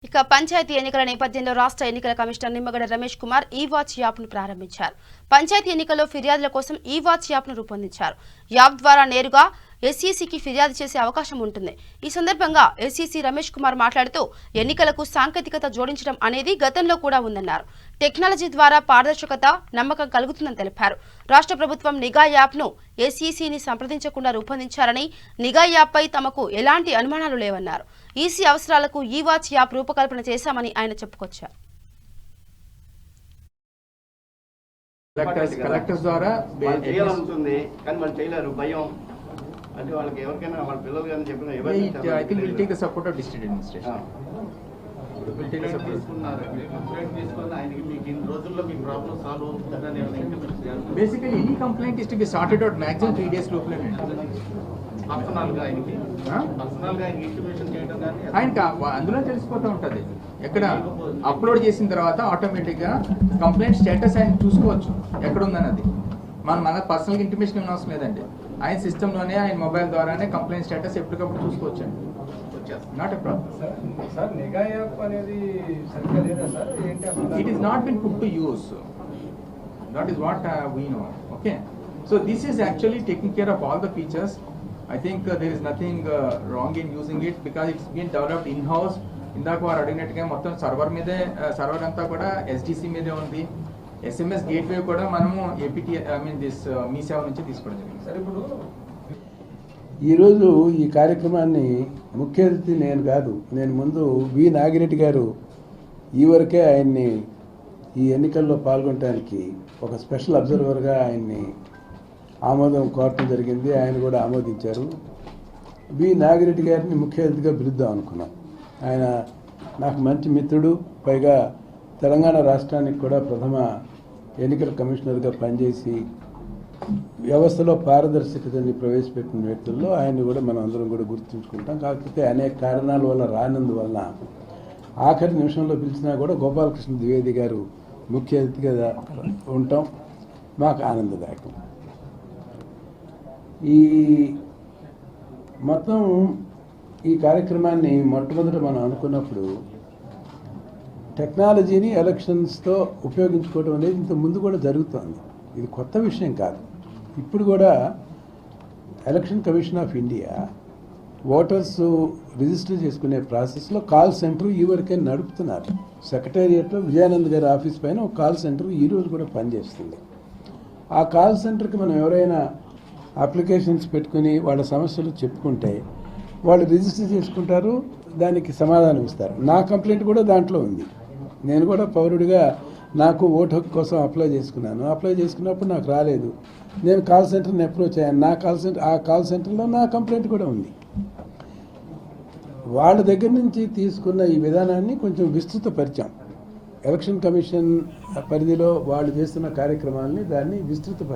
ఇక పంచాయతీ ఎన్నికల నేపథ్యంలో రాష్ట్ర ఎన్నికల కమిషనర్ నిమ్మగడ్డ రమేష్ కుమార్ ఈ-వాచ్ యాప్ను ప్రారంభించారు. పంచాయతీ ఎన్నికల్లో ఫిర్యాదుల కోసం ఈ-వాచ్ యాప్ను రూపొందించారు. యాప్ ద్వారా నేరుగా ఎస్ఈసీకి ఫిర్యాదు చేసే అవకాశం ఉంటుంది. ఈ సందర్భంగా ఎస్ఈసీ రమేష్ కుమార్ మాట్లాడుతూ ఎన్నికలకు సాంకేతికత జోడించడం అనేది గతంలో కూడా ఉందన్నారు. టెక్నాలజీ ద్వారా పారదర్శకత, నమ్మకం కలుగుతుందని తెలిపారు. రాష్ట్ర ప్రభుత్వం నిఘా యాప్ను ఎస్ఈసీని సంప్రదించకుండా రూపొందించారని, నిఘా యాప్పై తమకు ఎలాంటి అనుమానాలు లేవన్నారు. ఈసీ అవసరాలకు ఈ-వాచ్ యాప్ రూపకల్పన చేశామని ఆయన చెప్పుకొచ్చారు. కలెక్టర్స్ ద్వారా చేయాలనుకుంటుంది కానీ మనం చేయలేరు, భయం. అంటే వాళ్ళకి ఎవరికైనా వాళ్ళ పిల్లలు కానీ చెప్పిన I think we'll take the support of district administration. We'll take the support. Basically, any complaint is to be sorted out maximum 3 days లోపలే. ఆయనకి అందులో తెలిసిపోతూ ఉంటుంది. ఎక్కడ అప్లోడ్ చేసిన తర్వాత ఆటోమేటిక్గా కంప్లైంట్ స్టేటస్ ఆయన చూసుకోవచ్చు ఎక్కడ ఉందన్నది. మన పర్సనల్గా ఇంటిమేషన్ ఏమైనా అవసరం లేదండి. ఆయన సిస్టంలోనే ఆయన మొబైల్ ద్వారానే కంప్లైంట్ స్టేటస్ ఎప్పటికప్పుడు చూసుకోవచ్చు అండి. Not a problem. It is not been put to use. That is what we know. Okay, so this is actually taking care of all the features. I think there is nothing wrong in using it because it's been developed in-house. ఇందాక వారు అడిగినట్టుగా మొత్తం server మీదే, server అంతా కూడా SDC మీదే ఉంది. SMS gateway కూడా మనము ఏపీటీ మీ సేవ నుంచి తీసుకోవడం జరిగింది. సార్, ఇప్పుడు ఈరోజు ఈ కార్యక్రమాన్ని ముఖ్య అతిథి నేను కాదు, నేను ముందు వి నాగిరెడ్డి గారు ఈ వరకే ఆయన్ని ఈ ఎన్నికల్లో పాల్గొనడానికి ఒక స్పెషల్ అబ్జర్వర్గా ఆయన్ని ఆమోదం కోరటం జరిగింది. ఆయన కూడా ఆమోదించారు. వి నాగిరెడ్డి గారిని ముఖ్య అతిథిగా పిలుద్దాం అనుకున్నాం. ఆయన నాకు మంచి మిత్రుడు, పైగా తెలంగాణ రాష్ట్రానికి కూడా ప్రథమ ఎన్నికల కమిషనర్గా పనిచేసి వ్యవస్థలో పారదర్శకతని ప్రవేశపెట్టిన వ్యక్తుల్లో ఆయన్ని కూడా మనం అందరం కూడా గుర్తుంచుకుంటాం. కాకపోతే అనేక కారణాల వల్ల రానందువలన ఆఖరి నిమిషంలో పిలిచినా కూడా గోపాలకృష్ణ ద్వివేది గారు ముఖ్య అతిథిగా ఉంటాం. మాకు ఆనందదాయకం. ఈ మొత్తం ఈ కార్యక్రమాన్ని మొట్టమొదట మనం అనుకున్నప్పుడు టెక్నాలజీని ఎలక్షన్స్తో ఉపయోగించుకోవడం అనేది ఇంత ముందు కూడా జరుగుతుంది. ఇది కొత్త విషయం కాదు. ఇప్పుడు కూడా election commission of India voters register చేసుకునే ప్రాసెస్లో కాల్ సెంటర్ ఈ వరకే నడుపుతున్నారు. సెక్రటేరియట్లో విజయానంద్ గారి ఆఫీస్ పైన ఒక కాల్ సెంటర్ ఈరోజు కూడా పనిచేస్తుంది. ఆ కాల్ సెంటర్కి మనం ఎవరైనా అప్లికేషన్స్ పెట్టుకుని వాళ్ళ సమస్యలు చెప్పుకుంటే వాళ్ళు రిజిస్టర్ చేసుకుంటారు, దానికి సమాధానం ఇస్తారు. నా కంప్లైంట్ కూడా దాంట్లో ఉంది. నేను కూడా పౌరుడిగా నాకు ఓటు హక్కు కోసం అప్లై చేసుకున్నాను. అప్లై చేసుకున్నప్పుడు నాకు రాలేదు. నేను కాల్ సెంటర్ని అప్రోచ్ అయ్యాను. ఆ కాల్ సెంటర్లో నా కంప్లైంట్ కూడా ఉంది. వాళ్ళ దగ్గర నుంచి తీసుకున్న ఈ విధానాన్ని కొంచెం విస్తృతపరిచాం. ఎలక్షన్ కమిషన్ పరిధిలో వాళ్ళు చేస్తున్న కార్యక్రమాలని దాన్ని విస్తృతపరిచాం.